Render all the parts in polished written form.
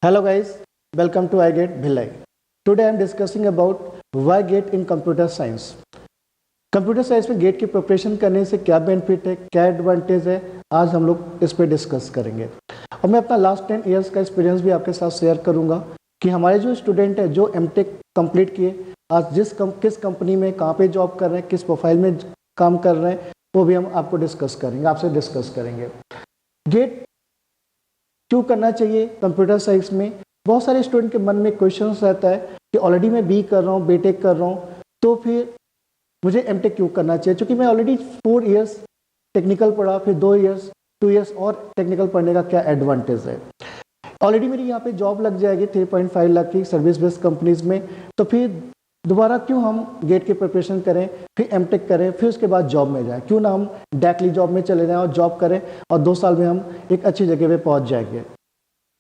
Hello guys, welcome to iGate Bhilai. Today I am discussing about why GATE in computer science. Computer science में gate की preparation करने से क्या benefit है, क्या एडवांटेज है, आज हम लोग इस पे डिस्कस करेंगे। और मैं अपना लास्ट 10 इयर्स का एक्सपीरियंस भी आपके साथ शेयर करूंगा कि हमारे जो स्टूडेंट है जो एमटेक कंप्लीट किए आज किस कंपनी में कहाँ पे जॉब कर रहे हैं, किस प्रोफाइल में काम कर रहे हैं, वो भी हम आपको डिस्कस करेंगे, आपसे डिस्कस करेंगे। गेट क्यों करना चाहिए कंप्यूटर साइंस में? बहुत सारे स्टूडेंट के मन में क्वेश्चन रहता है कि ऑलरेडी मैं बी कर रहा हूँ, बीटेक कर रहा हूँ, तो फिर मुझे एमटेक क्यों करना चाहिए? क्योंकि मैं ऑलरेडी 4 इयर्स टेक्निकल पढ़ा, फिर 2 इयर्स और टेक्निकल पढ़ने का क्या एडवांटेज है? ऑलरेडी मेरी यहाँ पे जॉब लग जाएगी 3.5 लाख की सर्विस बेस्ड कंपनीज में, तो फिर दोबारा क्यों हम गेट की प्रिपरेशन करें, फिर एमटेक करें, फिर उसके बाद जॉब में जाएं? क्यों ना हम डायरेक्टली जॉब में चले जाएं और जॉब करें और 2 साल में हम एक अच्छी जगह पे पहुंच जाएंगे।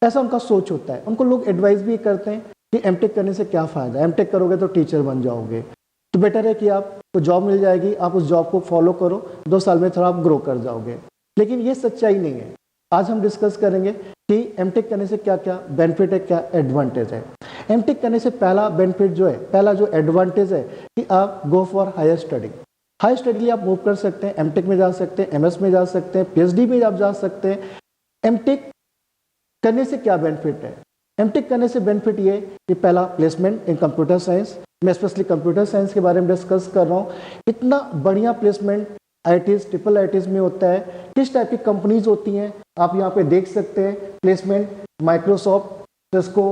ऐसा उनका सोच होता है। उनको लोग एडवाइस भी करते हैं कि एमटेक करने से क्या फ़ायदा है, एमटेक करोगे तो टीचर बन जाओगे, तो बेटर है कि आपको जॉब मिल जाएगी, आप उस जॉब को फॉलो करो, 2 साल में थोड़ा आप ग्रो कर जाओगे। लेकिन ये सच्चाई नहीं है। आज हम डिस्कस करेंगे कि एमटेक करने से क्या क्या बेनिफिट है, क्या एडवांटेज है। एमटेक करने से पहला बेनिफिट जो है, पहला जो एडवांटेज है कि आप go for higher study. Higher study के लिए आप मूव कर सकते हैं, एमटेक में जा सकते हैं, एमएस में जा सकते हैं, पीएचडी में आप जा सकते हैं। एमटेक करने से क्या बेनिफिट है? एमटेक करने से बेनिफिट ये कि पहला प्लेसमेंट इन कंप्यूटर साइंस। मैं स्पेशली कंप्यूटर साइंस के बारे में डिस्कस कर रहा हूँ। इतना बढ़िया प्लेसमेंट आईटीज, ट्रिपल आईटीज में होता है। किस टाइप की कंपनीज होती हैं आप यहाँ पे देख सकते हैं। Placement Microsoft, Cisco,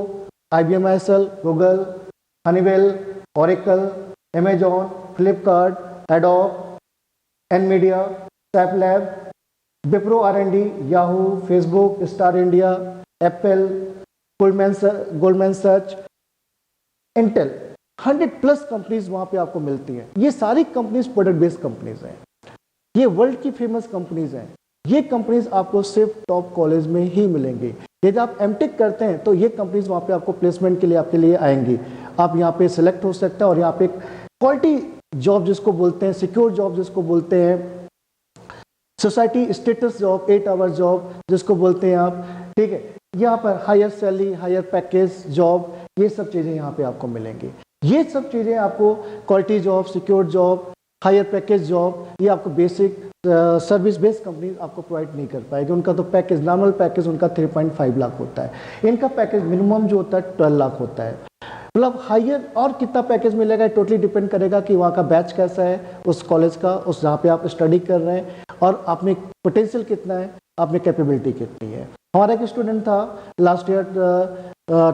IBM ISL, Google, Honeywell, Oracle, Amazon, Flipkart, Adobe, Nvidia, SAP lab, Wipro R&D, Yahoo, Facebook, Star India, Apple, Goldman Sachs, Intel, 100+ companies वहां पे आपको मिलती हैं। ये सारी कंपनीज प्रोडक्ट बेस्ड कंपनीज हैं, ये वर्ल्ड की फेमस कंपनीज हैं। ये कंपनीज आपको सिर्फ टॉप कॉलेज में ही मिलेंगी। यदि आप एमटेक करते हैं तो ये कंपनीज वहां पे आपको प्लेसमेंट के लिए आपके लिए आएंगी। आप यहाँ पे सिलेक्ट हो सकते हैं और यहाँ पे क्वालिटी जॉब जिसको बोलते हैं, सिक्योर जॉब जिसको बोलते हैं, society status job, 8 hour job जिसको बोलते हैं आप, ठीक है। यहाँ पर higher salary, higher package job, ये सब चीज़ें यहाँ पे आपको मिलेंगी। ये सब चीज़ें आपको quality job, secure job, higher package job, ये आपको बेसिक सर्विस बेस्ड कंपनी आपको प्रोवाइड नहीं कर पाएगी। उनका तो पैकेज, नॉर्मल पैकेज उनका 3.5 लाख होता है। इनका पैकेज मिनिमम जो होता है 12 लाख होता है। मतलब हायर और कितना पैकेज मिलेगा टोटली डिपेंड करेगा कि वहाँ का बैच कैसा है, उस कॉलेज का, उस जहाँ पे आप स्टडी कर रहे हैं, और आप में पोटेंशियल कितना है, आप में कैपेबिलिटी कितनी है। हमारा एक स्टूडेंट था लास्ट ईयर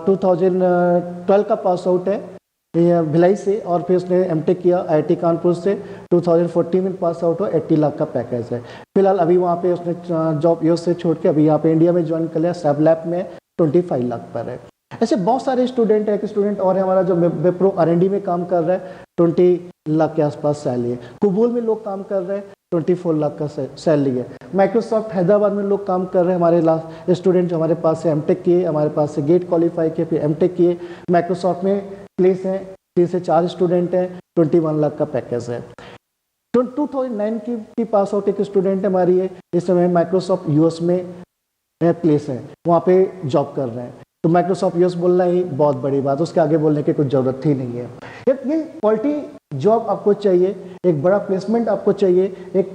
2012 का पास आउट है भिलाई से, और फिर उसने एमटेक किया IIT कानपुर से। 2014 में पास आउट हुआ, 80 लाख का पैकेज है। फिलहाल अभी वहाँ पे उसने जॉब यूएस से छोड़ के अभी यहाँ पे इंडिया में ज्वाइन कर लिया, सैप लैब में 25 लाख पर है। ऐसे बहुत सारे स्टूडेंट है। एक स्टूडेंट और है हमारा जो विप्रो R&D में काम कर रहा है, 20 लाख के आसपास सैलरी है। कुबूल में लोग काम कर रहे हैं, 24 लाख का सैलरी है। माइक्रोसॉफ्ट हैदराबाद में लोग काम कर रहे हैं। हमारे लास्ट स्टूडेंट जो हमारे पास से एमटेक किए, हमारे पास से गेट क्वालिफाई किए, फिर एमटेक किए, माइक्रोसॉफ्ट में प्लेस हैं। 3 से 4 स्टूडेंट हैं, 21 लाख का पैकेज है। 2009 की पास आउट एक स्टूडेंट हमारी है, इस समय माइक्रोसॉफ्ट यूएस में प्लेस है, वहाँ पे जॉब कर रहे हैं। तो माइक्रोसॉफ्ट यूएस बोलना ही बहुत बड़ी बात, उसके आगे बोलने की कुछ ज़रूरत ही नहीं है। ये क्वालिटी जॉब आपको चाहिए, एक बड़ा प्लेसमेंट आपको चाहिए, एक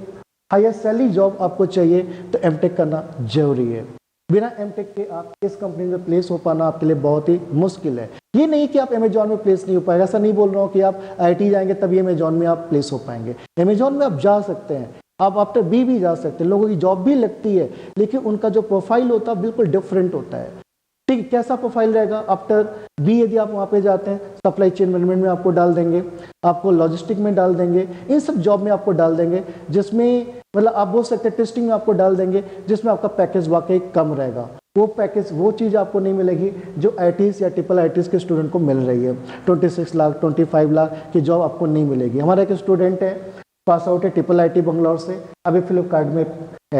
हायर सैलरी जॉब आपको चाहिए, तो एमटेक करना जरूरी है। बिना एमटेक के आप इस कंपनी में प्लेस हो पाना आपके लिए बहुत ही मुश्किल है। ये नहीं कि आप अमेजॉन में प्लेस नहीं हो पाएगा, ऐसा नहीं बोल रहा हूँ कि आप IIT जाएंगे तभी अमेजॉन में आप प्लेस हो पाएंगे। अमेजॉन में आप जा सकते हैं, आप आफ्टर बी भी जा सकते हैं, लोगों की जॉब भी लगती है, लेकिन उनका जो प्रोफाइल होता है बिल्कुल डिफरेंट होता है। ठीक, कैसा प्रोफाइल रहेगा? आफ्टर बी यदि आप वहाँ पे जाते हैं, सप्लाई चेन मैनेजमेंट में आपको डाल देंगे, आपको लॉजिस्टिक में डाल देंगे, इन सब जॉब में आपको डाल देंगे, जिसमें मतलब आप बोल सकते हैं टेस्टिंग में आपको डाल देंगे, जिसमें आपका पैकेज वाकई कम रहेगा। वो पैकेज, वो चीज़ आपको नहीं मिलेगी जो IITs या ट्रिपल IITs के स्टूडेंट को मिल रही है। 26 लाख, 25 लाख की जॉब आपको नहीं मिलेगी। हमारा एक स्टूडेंट है, पास आउट है ट्रिपल IT बंगलौर से, अभी फ्लिपकार्ट में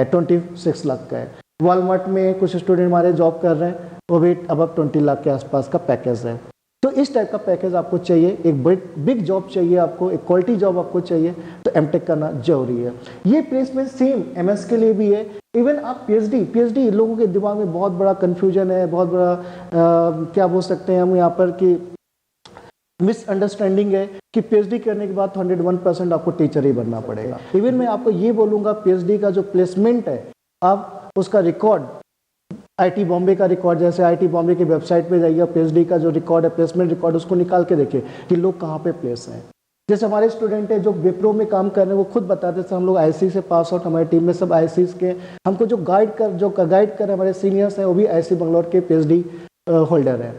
26 लाख का है। वॉलमार्ट में कुछ स्टूडेंट हमारे जॉब कर रहे हैं, वो भी अब 20 लाख के आसपास का पैकेज है। तो इस टाइप का पैकेज आपको चाहिए, एक बिग जॉब चाहिए आपको, एक क्वालिटी जॉब आपको चाहिए, तो एमटेक करना जरूरी है। ये प्लेसमेंट सेम एमएस के लिए भी है। इवन आप पीएचडी लोगों के दिमाग में बहुत बड़ा कंफ्यूजन है, बहुत बड़ा क्या बोल सकते हैं हम यहाँ पर कि मिसअंडरस्टैंडिंग है कि पीएचडी करने के बाद 101% आपको टीचर ही बनना पड़ेगा। इवन मैं आपको ये बोलूँगा, पीएचडी का जो प्लेसमेंट है, आप उसका रिकॉर्ड आईटी बॉम्बे का रिकॉर्ड, जैसे आईटी बॉम्बे की वेबसाइट पे जाइए, पीएचडी का जो रिकॉर्ड है, प्लेसमेंट रिकॉर्ड, उसको निकाल के देखिए कि लोग कहाँ पे प्लेस हैं। जैसे हमारे स्टूडेंट है जो विप्रो में काम कर रहे हैं, वो खुद बताते थे हम लोग आईसी से पास आउट, हमारी टीम में सब आईसी के, हमको जो गाइड कर हमारे सीनियर्स हैं वो भी आईसी बंगलौर के पीएचडी होल्डर हैं।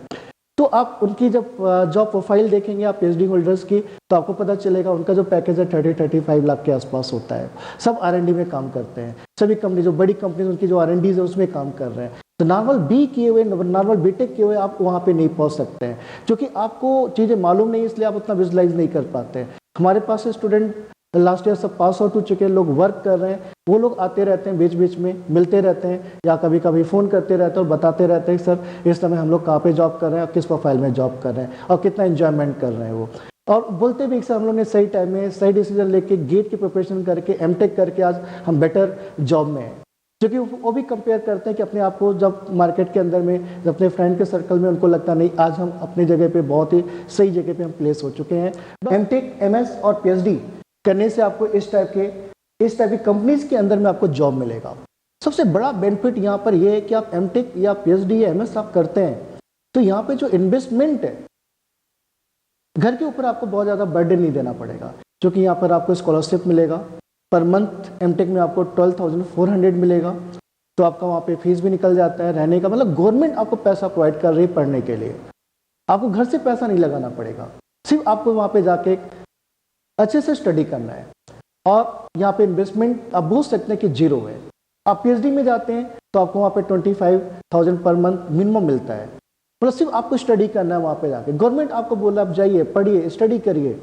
तो आप उनकी जब जॉब प्रोफाइल देखेंगे आप पीएचडी होल्डर्स की, तो आपको पता चलेगा उनका जो पैकेज है 30-35 लाख के आसपास होता है। सब आरएनडी में काम करते हैं, सभी कंपनी जो बड़ी कंपनी उनकी जो आरएनडीज है उसमें काम कर रहे हैं। तो नॉर्मल बी किए हुए, नॉर्मल बीटेक किए हुए आप वहाँ पे नहीं पहुँच सकते हैं, क्योंकि आपको चीज़ें मालूम नहीं, इसलिए आप उतना विजुलाइज नहीं कर पाते हैं। हमारे पास से स्टूडेंट लास्ट ईयर सब पास आउट हो चुके हैं, लोग वर्क कर रहे हैं, वो लोग आते रहते हैं, बीच बीच में मिलते रहते हैं, या कभी कभी फ़ोन करते रहते हैं और बताते रहते हैं सर इस समय हम लोग कहाँ पे जॉब कर रहे हैं और किस प्रोफाइल में जॉब कर रहे हैं और कितना एंजॉयमेंट कर रहे हैं वो। और बोलते भी सर हम लोग ने सही टाइम में सही डिसीजन लेके गेट की प्रिपरेशन करके एमटेक करके आज हम बेटर जॉब में हैं। क्योंकि वो भी कंपेयर करते हैं कि अपने आप को जब मार्केट के अंदर में, जब अपने फ्रेंड के सर्कल में उनको लगता नहीं आज हम अपनी जगह पे बहुत ही सही जगह पे हम प्लेस हो चुके हैं। एमटेक, एमएस और पीएचडी करने से आपको इस टाइप की कंपनीज के अंदर में आपको जॉब मिलेगा। सबसे बड़ा बेनिफिट यहाँ पर यह है कि आप एमटेक या पीएचडी या एमएस आप करते हैं तो यहाँ पे जो इन्वेस्टमेंट है घर के ऊपर आपको बहुत ज़्यादा बर्डन नहीं देना पड़ेगा, क्योंकि यहाँ पर आपको स्कॉलरशिप मिलेगा पर मंथ। एमटेक में आपको 12,400 मिलेगा, तो आपका वहाँ पे फीस भी निकल जाता है, रहने का मतलब गवर्नमेंट आपको पैसा प्रोवाइड कर रही है पढ़ने के लिए। आपको घर से पैसा नहीं लगाना पड़ेगा, सिर्फ आपको वहाँ पे जाके अच्छे से स्टडी करना है। और यहाँ पे इन्वेस्टमेंट आप बोल सकते हैं कि जीरो है। आप पीएचडी में जाते हैं तो आपको वहाँ पे 25,000 पर मंथ मिनिमम मिलता है, मतलब सिर्फ आपको स्टडी करना है वहाँ पे जाके। गवर्नमेंट आपको बोला आप जाइए, पढ़िए, स्टडी करिए,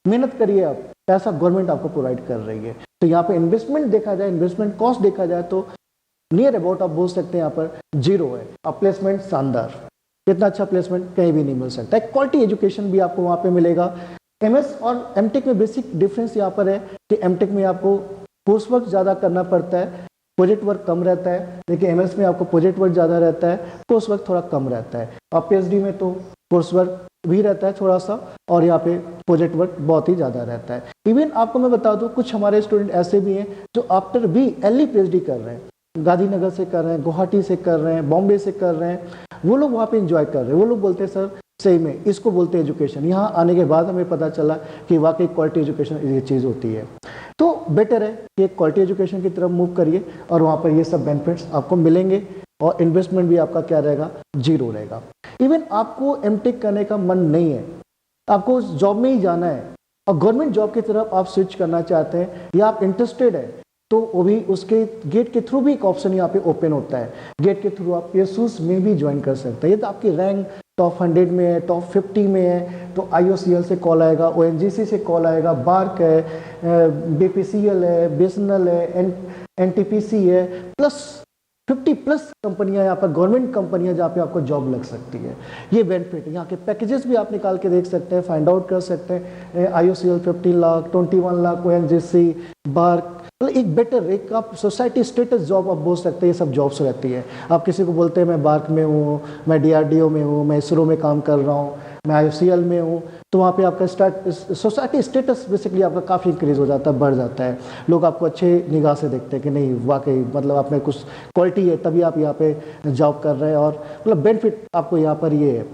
मेहनत करिए, आप पैसा गवर्नमेंट आपको प्रोवाइड कर रही है। तो यहाँ पे इन्वेस्टमेंट देखा जाए, इन्वेस्टमेंट कॉस्ट देखा जाए तो नियर अबाउट आप बोल सकते हैं यहाँ पर जीरो है। अब प्लेसमेंट शानदार, इतना अच्छा प्लेसमेंट कहीं भी नहीं मिल सकता है। क्वालिटी एजुकेशन भी आपको वहाँ पे मिलेगा। एमएस और एमटेक में बेसिक डिफरेंस यहाँ पर है कि एमटेक में आपको कोर्स वर्क ज़्यादा करना पड़ता है, प्रोजेक्ट वर्क कम रहता है, लेकिन एमएस में आपको प्रोजेक्ट वर्क ज़्यादा रहता है, कोर्स वर्क थोड़ा कम रहता है। और पीएचडी में तो कोर्स वर्क भी रहता है थोड़ा सा, और यहाँ पे प्रोजेक्ट वर्क बहुत ही ज़्यादा रहता है। इवन आपको मैं बता दूँ कुछ हमारे स्टूडेंट ऐसे भी हैं जो आफ्टर भी एलई पीएचडी कर रहे हैं, गांधीनगर से कर रहे हैं, गुवाहाटी से कर रहे हैं, बॉम्बे से कर रहे हैं, वो लोग वहाँ पे एंजॉय कर रहे हैं। वो लोग बोलते हैं सर सही में इसको बोलते हैं एजुकेशन। यहाँ आने के बाद हमें पता चला कि वाकई क्वालिटी एजुकेशन ये चीज़ होती है। तो बेटर है कि एक क्वालिटी एजुकेशन की तरफ मूव करिए और वहाँ पर ये सब बेनिफिट्स आपको मिलेंगे और इन्वेस्टमेंट भी आपका क्या रहेगा, जीरो रहेगा। इवन आपको एमटेक करने का मन नहीं है, आपको जॉब में ही जाना है और गवर्नमेंट जॉब की तरफ आप स्विच करना चाहते हैं या आप इंटरेस्टेड है, तो वो भी उसके गेट के थ्रू भी एक ऑप्शन यहाँ पे ओपन होता है। गेट के थ्रू आप पीएसयूज में भी ज्वाइन कर सकते हैं। ये तो आपकी रैंक टॉप 100 में है, टॉप 50 में है, तो IOCL से कॉल आएगा, ONGC से कॉल आएगा, बार्क है, BPCL है, BSNL है, NTPC है, प्लस 50+ कंपनियां यहाँ पर गवर्नमेंट कंपनियां जहाँ पे आपको जॉब लग सकती है। ये बेनिफिट यहाँ के पैकेजेस भी आप निकाल के देख सकते हैं, फाइंड आउट कर सकते हैं। IOCL 15 lakh, 21 lakh, ONGC, BARC, मतलब एक बेटर, एक आप सोसाइटी स्टेटस जॉब आप बोल सकते हैं। ये सब जॉब्स रहती है। आप किसी को बोलते हैं मैं बार्क में हूँ, मैं DRDO में हूँ, मैं इसरो में काम कर रहा हूँ, मैं IOCL में हूँ, तो वहाँ पे आपका सोसाइटी स्टेटस बेसिकली आपका काफ़ी इंक्रीज हो जाता है, बढ़ जाता है। लोग आपको अच्छे निगाह से देखते हैं कि नहीं वाकई मतलब आप में कुछ क्वालिटी है, तभी आप यहाँ पे जॉब कर रहे हैं। और मतलब बेनिफिट आपको यहाँ पर ये है।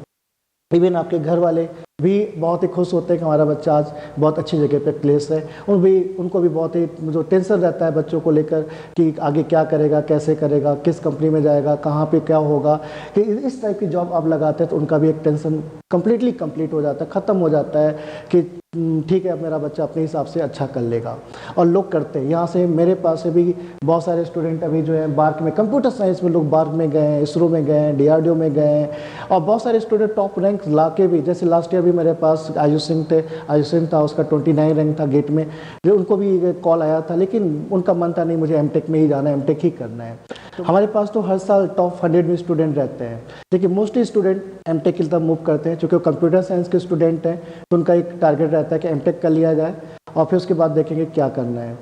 इवन आपके घर वाले भी बहुत ही खुश होते हैं कि हमारा बच्चा आज बहुत अच्छी जगह पे प्लेस है। उनको भी बहुत ही जो टेंशन रहता है बच्चों को लेकर कि आगे क्या करेगा, कैसे करेगा, किस कंपनी में जाएगा, कहाँ पे क्या होगा, कि इस टाइप की जॉब आप लगाते हैं तो उनका भी एक टेंशन कंप्लीट हो जाता है, ख़त्म हो जाता है कि ठीक है, अब मेरा बच्चा अपने हिसाब से अच्छा कर लेगा, और लोग करते हैं। यहाँ से मेरे पास से भी बहुत सारे स्टूडेंट अभी जो है बार्क में, कंप्यूटर साइंस में लोग बार्क में गए हैं, इसरो में गए हैं, DRDO में गए हैं, और बहुत सारे स्टूडेंट टॉप रैंक ला के भी, जैसे लास्ट ईयर भी मेरे पास आयुष सिंह था, उसका 29 रैंक था गेट में, जो उनको भी कॉल आया था, लेकिन उनका मन था नहीं मुझे एमटेक में ही जाना है, एमटेक ही करना है। तो हमारे पास तो हर साल टॉप 100 में स्टूडेंट रहते हैं, लेकिन मोस्टली स्टूडेंट एमटेक की तरफ मूव करते हैं, क्योंकि वो कंप्यूटर साइंस के स्टूडेंट हैं, तो उनका एक टारगेट रहता है कि एमटेक कर लिया जाए और फिर उसके बाद देखेंगे क्या करना है।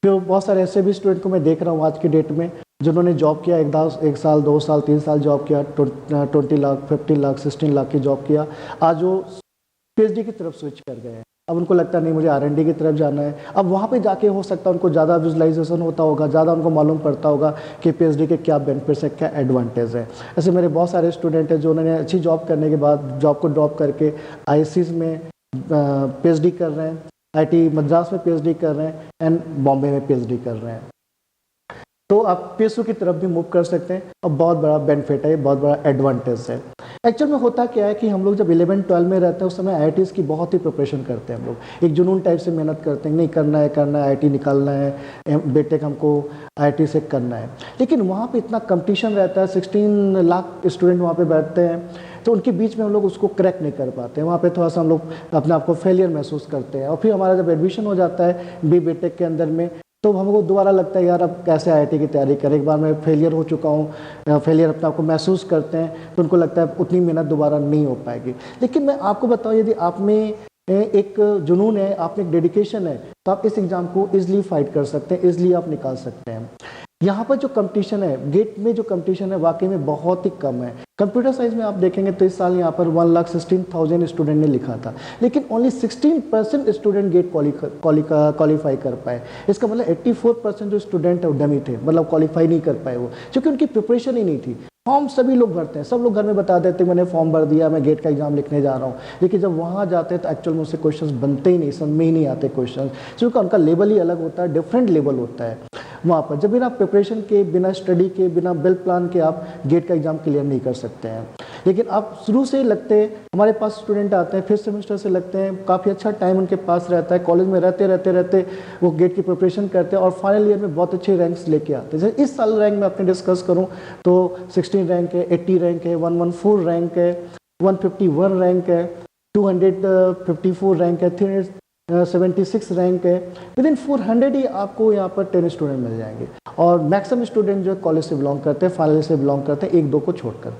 फिर बहुत सारे ऐसे भी स्टूडेंट को मैं देख रहा हूँ आज की डेट में, जिन्होंने जॉब किया, एक साल 2 साल 3 साल जॉब किया, 20 लाख 15 लाख 16 लाख की जॉब किया, आज वो PhD की तरफ स्विच कर गए हैं। अब उनको लगता नहीं मुझे R&D की तरफ जाना है। अब वहाँ पे जाके हो सकता है उनको ज़्यादा विजुअलाइजेशन होता होगा, ज़्यादा उनको मालूम पड़ता होगा कि PhD के क्या बेनिफिट्स है, क्या एडवांटेज है। ऐसे मेरे बहुत सारे स्टूडेंट हैं जो उन्होंने अच्छी जॉब करने के बाद जॉब को ड्रॉप करके IISc में PhD कर रहे हैं, IIT मद्रास में PhD कर रहे हैं, एंड बॉम्बे में PhD कर रहे हैं। तो आप PSU की तरफ भी मूव कर सकते हैं, और बहुत बड़ा बेनिफिट है, बहुत बड़ा एडवांटेज है। एक्चुअल में होता क्या है कि हम लोग जब 11-12 में रहते हैं उस समय IITs की बहुत ही प्रिपरेशन करते हैं, हम लोग एक जुनून टाइप से मेहनत करते हैं, नहीं करना है IIT निकालना है, बेटेक हमको IIT से करना है। लेकिन वहाँ पे इतना कंपटीशन रहता है, 16 लाख स्टूडेंट वहाँ पे बैठते हैं, तो उनके बीच में हम लोग उसको क्रैक नहीं कर पाते हैं। वहाँ पे थोड़ा सा हम लोग अपने आप को फेलियर महसूस करते हैं, और फिर हमारा जब एडमिशन हो जाता है बेटेक के अंदर में, तो हमको दोबारा लगता है यार अब कैसे IIT की तैयारी करें, एक बार मैं फेलियर हो चुका हूँ, फेलियर अपने आप को महसूस करते हैं, तो उनको लगता है उतनी मेहनत दोबारा नहीं हो पाएगी। लेकिन मैं आपको बताऊँ, यदि आप में एक जुनून है, आप में एक डेडिकेशन है, तो आप इस एग्ज़ाम को ईजिली फाइट कर सकते हैं, ईजिली आप निकाल सकते हैं। यहाँ पर जो कंपटीशन है, गेट में जो कंपटीशन है वाकई में बहुत ही कम है। कंप्यूटर साइंस में आप देखेंगे तो इस साल यहाँ पर 1,16,000 स्टूडेंट ने लिखा था, लेकिन ओनली 16% स्टूडेंट गेट क्वालिफाई कर पाए। इसका मतलब 84% जो स्टूडेंट है वो डमी थे, मतलब क्वालिफाई नहीं कर पाए वो, क्योंकि उनकी प्रिपरेशन ही नहीं थी। फॉर्म सभी लोग भरते हैं, सब लोग घर में बता देते हैं मैंने फॉर्म भर दिया, मैं गेट का एग्जाम लिखने जा रहा हूँ, लेकिन जब वहाँ जाते हैं तो एक्चुअल में उससे क्वेश्चंस बनते ही नहीं, समझ में ही नहीं आते क्वेश्चन, क्योंकि उनका लेवल ही अलग होता है, डिफरेंट लेवल होता है वहाँ पर। जब बिना प्रिपरेशन के, बिना स्टडी के, बिना वेल प्लान के आप गेट का एग्जाम क्लियर नहीं कर सकते हैं। लेकिन आप शुरू से लगते हैं, हमारे पास स्टूडेंट आते हैं 5th सेमेस्टर से लगते हैं, काफ़ी अच्छा टाइम उनके पास रहता है, कॉलेज में रहते वो गेट की प्रिपरेशन करते हैं और फाइनल ईयर में बहुत अच्छे रैंक्स लेके आते हैं। जैसे इस साल रैंक में अपने डिस्कस करूँ तो 16 रैंक है, 80 रैंक है, 114 रैंक है, 151 रैंक है, 254 रैंक है, 376 रैंक है। विद इन 400 ही आपको यहाँ पर 10 स्टूडेंट मिल जाएंगे, और मैक्सिमम स्टूडेंट जो कॉलेज से बिलोंग करते हैं, फाइनल से बिलोंग करते हैं, 1-2 को छोड़कर।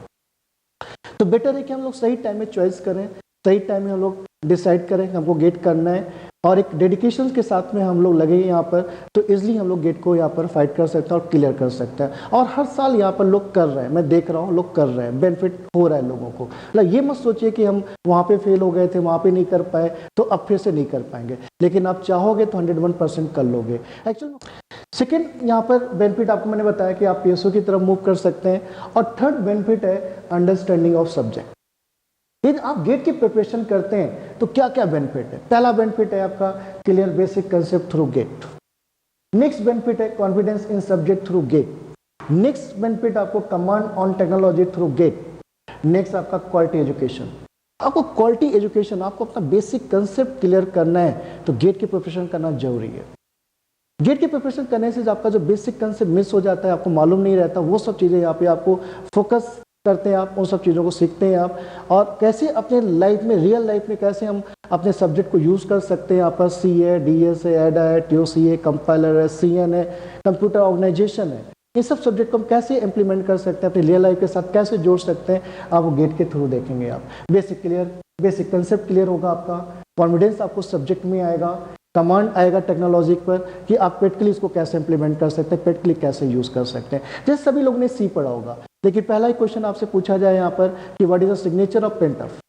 तो बेटर है कि हम लोग सही टाइम में चॉइस करें, सही टाइम में हम लोग डिसाइड करें कि हमको गेट करना है, और एक डेडिकेशन के साथ में हम लोग लगे यहाँ पर, तो इजीली हम लोग गेट को यहाँ पर फाइट कर सकते हैं और क्लियर कर सकते हैं। और हर साल यहाँ पर लोग कर रहे हैं, मैं देख रहा हूँ लोग कर रहे हैं, बेनिफिट हो रहा है लोगों को। मतलब ये मत सोचिए कि हम वहाँ पे फेल हो गए थे, वहाँ पे नहीं कर पाए तो अब फिर से नहीं कर पाएंगे, लेकिन आप चाहोगे तो 101% कर लोगे। एक्चुअली सेकेंड यहाँ पर बेनिफिट आपको मैंने बताया कि आप PSU की तरफ मूव कर सकते हैं, और थर्ड बेनिफिट है अंडरस्टैंडिंग ऑफ सब्जेक्ट। यदि आप गेट की प्रिपरेशन करते हैं तो क्या क्या बेनिफिट है? पहला बेनिफिट है आपका clear basic concept through GATE. Next benefit है confidence in subject through GATE. Next benefit आपको command on technology through GATE. Next आपका क्वालिटी एजुकेशन। आपको क्वालिटी एजुकेशन, आपको अपना बेसिक कंसेप्ट क्लियर करना है तो गेट की प्रिपरेशन करना जरूरी है। गेट की प्रिपरेशन करने से आपका जो बेसिक कंसेप्ट मिस हो जाता है, आपको मालूम नहीं रहता, वो सब चीज़ें यहाँ पे आपको फोकस करते हैं, आप उन सब चीज़ों को सीखते हैं आप, और कैसे अपने लाइफ में, रियल लाइफ में कैसे हम अपने सब्जेक्ट को यूज़ कर सकते हैं। यहाँ पर C है, DS है, एडा है, TOC है, कंपाइलर है, CN है, कंप्यूटर ऑर्गेनाइजेशन है, ये सब सब्जेक्ट को हम कैसे इंप्लीमेंट कर सकते हैं, अपनी रियल लाइफ के साथ कैसे जोड़ सकते हैं, आप वो गेट के थ्रू देखेंगे। आप basic clear, basic concept clear होगा आपका, कॉन्फिडेंस आपको सब्जेक्ट में आएगा, कमांड आएगा टेक्नोलॉजी पर कि आप प्रैक्टिकली इसको कैसे इंप्लीमेंट कर सकते हैं, प्रैक्टिकली कैसे यूज़ कर सकते हैं। जैसे सभी लोगों ने C पढ़ा होगा, लेकिन पहला ही क्वेश्चन आपसे पूछा जाए यहाँ पर कि what is the signature of printf,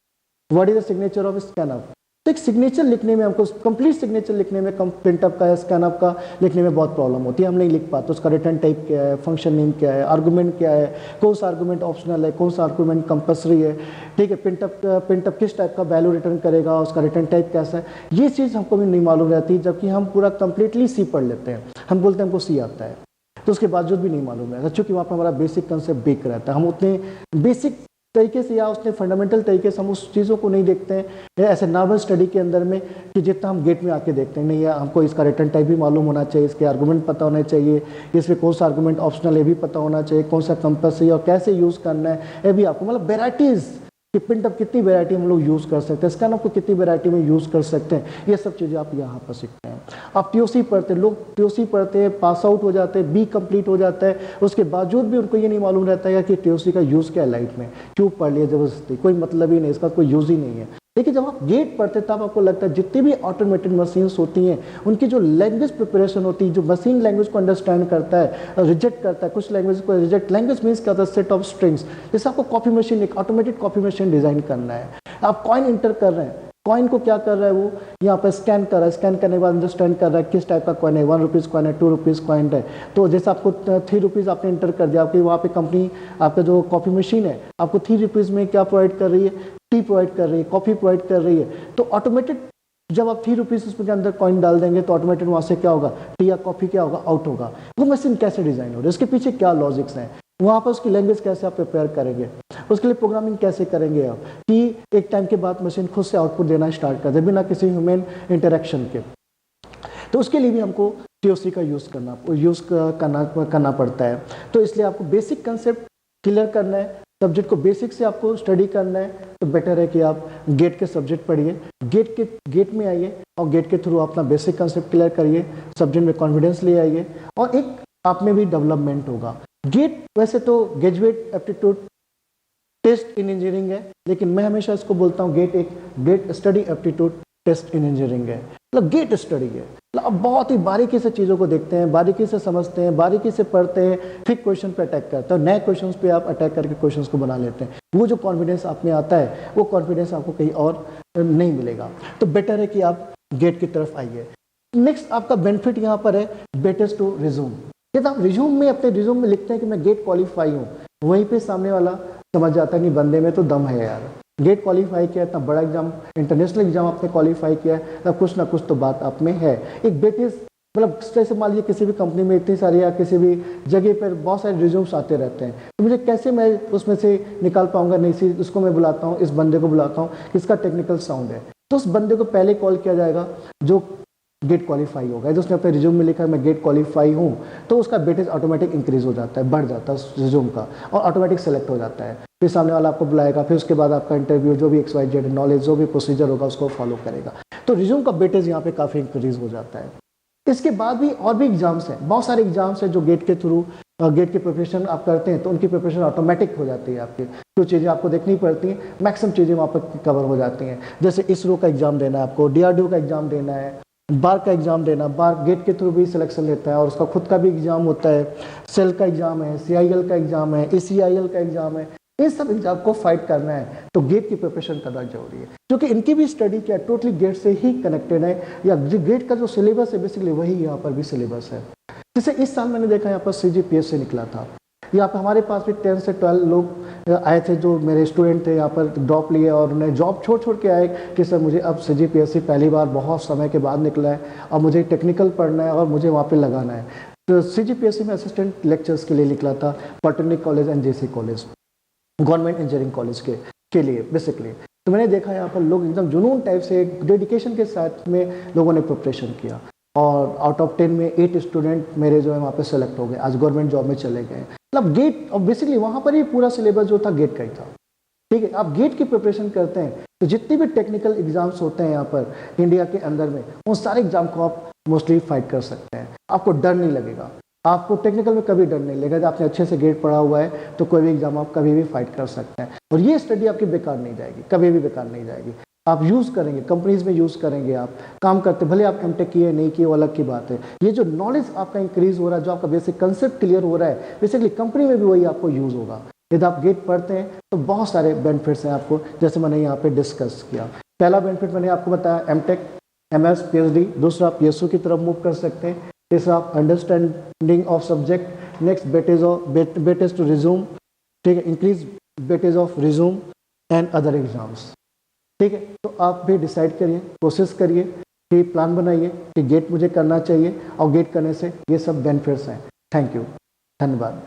what is the signature of scanf. तो एक सिग्नेचर लिखने में, हमको कंप्लीट सिग्नेचर लिखने में प्रिंटफ का या स्कैनफ का लिखने में बहुत प्रॉब्लम होती है, हम नहीं लिख पाते। उसका रिटर्न टाइप क्या है, फंक्शन नेम क्या है, आर्गूमेंट क्या है, कौन सा आर्गूमेंट ऑप्शनल है, कौन सा आर्गूमेंट कंपल्सरी है, ठीक है, प्रिंटफ किस टाइप का वैल्यू रिटर्न करेगा, उसका रिटर्न टाइप कैसा है, ये चीज़ हमको भी नहीं मालूम रहती। जबकि हम पूरा कंप्लीटली C पढ़ लेते हैं, हम बोलते हैं हमको C आता है, तो उसके बावजूद भी नहीं मालूम रहता, क्योंकि वहाँ पर हमारा बेसिक कंसेप्ट वीक रहता है। हम उतने बेसिक तरीके से या उसने फंडामेंटल तरीके से हम उस चीज़ों को नहीं देखते हैं ऐसे नॉर्मल स्टडी के अंदर में कि जितना हम गेट में आके देखते हैं। नहीं है, हमको इसका रिटर्न टाइप भी मालूम होना चाहिए, इसके आर्गूमेंट पता होने चाहिए, इसमें कौन सा आर्गूमेंट ऑप्शनल है भी पता होना चाहिए, कौन सा कंपल्सरी और कैसे यूज़ करना है ये भी आपको, मतलब वेराइटीज़ कि प्रिंट अप कितनी वैरायटी हम लोग यूज़ कर सकते हैं, स्कैन अप को कितनी वैरायटी में यूज़ कर सकते हैं, ये सब चीज़ें आप यहाँ पर सीखते हैं। आप टीओसी पढ़ते हैं, लोग टीओसी पढ़ते हैं, पास आउट हो जाते हैं, बी कंप्लीट हो जाता है, उसके बावजूद भी उनको ये नहीं मालूम रहता है कि टीओसी का यूज़ क्या है लाइफ में, क्यों पढ़ लिया ज़बरदस्ती, कोई मतलब ही नहीं, इसका कोई यूज़ ही नहीं है। लेकिन जब आप गेट पढ़ते तब आपको लगता है जितनी भी ऑटोमेटेड मशीन्स होती हैं उनकी जो लैंग्वेज प्रिपरेशन होती है, जो मशीन लैंग्वेज को अंडरस्टैंड करता है, रिजेक्ट करता है, कुछ लैंग्वेज को रिजेक्ट, लैंग्वेज मीन्स क्या होता है, सेट ऑफ स्ट्रिंग्स। जैसे आपको कॉपी मशीन, एक ऑटोमेटेड कॉपी मशीन डिज़ाइन करना है, आप कॉइन इंटर कर रहे हैं, कॉइन को क्या कर रहा है वो यहाँ पर स्कैन कर रहा है, स्कैन करने के बाद अंडरस्टैंड कर रहा है किस टाइप का कॉइन है, 1 रुपीज़ कॉइन है, 2 रुपीज़ कॉइन है। तो जैसे आपको 3 रुपीज़ आपने इंटर कर दिया, आपकी वहाँ पे कंपनी, आपका जो कॉपी मशीन है आपको 3 रुपीज़ में क्या प्रोवाइड कर रही है, टी प्रोवाइड कर रही है, कॉफ़ी प्रोवाइड कर रही है। तो ऑटोमेटेड जब आप 3 रुपीज़ उसके अंदर कॉइन डाल देंगे तो ऑटोमेटेड वहाँ से क्या होगा, टी या कॉफ़ी क्या होगा, आउट होगा। वो मशीन कैसे डिज़ाइन हो रही है, उसके पीछे क्या लॉजिक्स हैं, वहाँ पर उसकी लैंग्वेज कैसे आप प्रिपेयर करेंगे, उसके लिए प्रोग्रामिंग कैसे करेंगे आप कि एक टाइम के बाद मशीन खुद से आउटपुट देना स्टार्ट कर दे बिना किसी ह्यूमन इंटरेक्शन के। तो उसके लिए भी हमको टीओसी का यूज़ करना पड़ता है। तो इसलिए आपको बेसिक कंसेप्ट क्लियर करना है, सब्जेक्ट को बेसिक से आपको स्टडी करना है, तो बेटर है कि आप गेट के सब्जेक्ट पढ़िए, गेट में आइए और गेट के थ्रू अपना बेसिक कंसेप्ट क्लियर करिए, सब्जेक्ट में कॉन्फिडेंस ले आइए और एक आप में भी डेवलपमेंट होगा। गेट वैसे तो graduate aptitude test in engineering है, लेकिन मैं हमेशा इसको बोलता हूँ गेट एक GATE study aptitude test in engineering है, मतलब गेट स्टडी है। मतलब बहुत ही बारीकी से चीज़ों को देखते हैं, बारीकी से समझते हैं, बारीकी से पढ़ते हैं, फिर क्वेश्चन पे अटैक करते हैं, नए क्वेश्चंस पे आप अटैक करके क्वेश्चंस को बना लेते हैं। वो जो कॉन्फिडेंस आप में आता है वो कॉन्फिडेंस आपको कहीं और नहीं मिलेगा। तो बेटर है कि आप गेट की तरफ आइए। नेक्स्ट आपका बेनिफिट यहाँ पर है बेटेस्ट टू रिज्यूम। जब आप रिज्यूम में अपने रिज्यूम में लिखते हैं कि मैं गेट क्वालिफाई हूँ, वहीं पर सामने वाला समझ जाता है कि बंदे में तो दम है यार, गेट क्वालिफाई किया, इतना बड़ा एग्जाम, इंटरनेशनल एग्जाम आपने क्वालिफाई किया है, तब कुछ ना कुछ तो बात आप में है। एक बेटिस मतलब जैसे मान लीजिए किसी भी कंपनी में इतनी सारी या किसी भी जगह पर बहुत सारे रिज्यूम्स आते रहते हैं, तो मुझे कैसे मैं उसमें से निकाल पाऊंगा, नहीं सी उसको मैं बुलाता हूँ, इस बंदे को बुलाता हूँ, इसका टेक्निकल साउंड है, तो उस बंदे को पहले कॉल किया जाएगा जो गेट क्वालिफाई होगा। जो उसने अपने रिज्यूम में लिखा है मैं गेट क्वालिफाई हूँ, तो उसका वेटेज ऑटोमेटिक इंक्रीज हो जाता है, बढ़ जाता है उस रिज्यूम का और ऑटोमेटिक सेलेक्ट हो जाता है। फिर सामने वाला आपको बुलाएगा, फिर उसके बाद आपका इंटरव्यू जो भी XYZ नॉलेज जो भी प्रोसीजर होगा उसको फॉलो करेगा। तो रिज्यूम का वेटेज यहाँ पे काफ़ी इंक्रीज हो जाता है। इसके बाद भी और भी एग्जाम्स हैं, बहुत सारे एग्जाम्स हैं जो गेट के थ्रू गेट की प्रिपरेशन आप करते हैं तो उनकी प्रिपरेशन ऑटोमेटिक हो जाती है। आपकी जो चीज़ें आपको देखनी पड़ती हैं मैक्सिमम चीज़ें वहाँ पर कवर हो जाती हैं। जैसे इसरो का एग्जाम देना है आपको, DRDO का एग्जाम देना है, बार का एग्जाम देना, बार गेट के थ्रू भी सिलेक्शन लेता है और उसका खुद का भी एग्जाम होता है, सेल का एग्जाम है, CIL का एग्जाम है, ACIL का एग्जाम है। इन सब एग्जाम को फाइट करना है तो गेट की प्रिपरेशन करना जरूरी है, क्योंकि इनकी भी स्टडी क्या टोटली गेट से ही कनेक्टेड है, या गेट का जो सिलेबस है बेसिकली वही यहाँ पर भी सिलेबस है। जैसे इस साल मैंने देखा यहाँ पर CGPS से निकला था, यहाँ पर हमारे पास भी 10 से 12 लोग आए थे जो मेरे स्टूडेंट थे, यहाँ पर ड्रॉप लिए और उन्हें जॉब छोड़ के आए कि सर मुझे अब CGPSC पहली बार बहुत समय के बाद निकला है और मुझे टेक्निकल पढ़ना है और मुझे वहाँ पे लगाना है। तो CGPSC में असिस्टेंट लेक्चर्स के लिए निकला था, polytechnic college and JC college, government engineering college के लिए बेसिकली। तो मैंने देखा यहाँ पर लोग एकदम जुनून टाइप से डेडिकेशन के साथ में लोगों ने प्रिपरेशन किया और आउट ऑफ 10 में 8 स्टूडेंट मेरे जो है वहाँ पे सेलेक्ट हो गए, आज गवर्नमेंट जॉब में चले गए। मतलब गेट और बेसिकली वहाँ पर ही पूरा सिलेबस जो था गेट का ही था। ठीक है, आप गेट की प्रिपरेशन करते हैं तो जितने भी टेक्निकल एग्जाम्स होते हैं यहाँ पर इंडिया के अंदर में, उन सारे एग्जाम को आप मोस्टली फाइट कर सकते हैं। आपको डर नहीं लगेगा, आपको टेक्निकल में कभी डर नहीं लगेगा। जब आपने अच्छे से गेट पढ़ा हुआ है तो कोई भी एग्जाम आप कभी भी फाइट कर सकते हैं और ये स्टडी आपकी बेकार नहीं जाएगी, कभी भी बेकार नहीं जाएगी। आप यूज़ करेंगे, कंपनीज में यूज़ करेंगे, आप काम करते, भले आप MTech किए नहीं किए वो अलग की बात है। ये जो नॉलेज आपका इंक्रीज हो रहा है, जो आपका बेसिक कंसेप्ट क्लियर हो रहा है, बेसिकली कंपनी में भी वही आपको यूज़ होगा। यदि आप गेट पढ़ते हैं तो बहुत सारे बेनिफिट्स हैं आपको, जैसे मैंने यहाँ पे डिस्कस किया। पहला बेनिफिट मैंने आपको बताया MTech, MS, PhD। दूसरा आप PSU की तरफ मूव कर सकते हैं। तीसरा आप understanding of subject. Next weightage to resume, ठीक है, increase weightage of resume and other exams. ठीक है, तो आप भी डिसाइड करिए, कोशिश करिए कि प्लान बनाइए कि गेट मुझे करना चाहिए और गेट करने से ये सब बेनिफिट्स हैं। थैंक यू, धन्यवाद।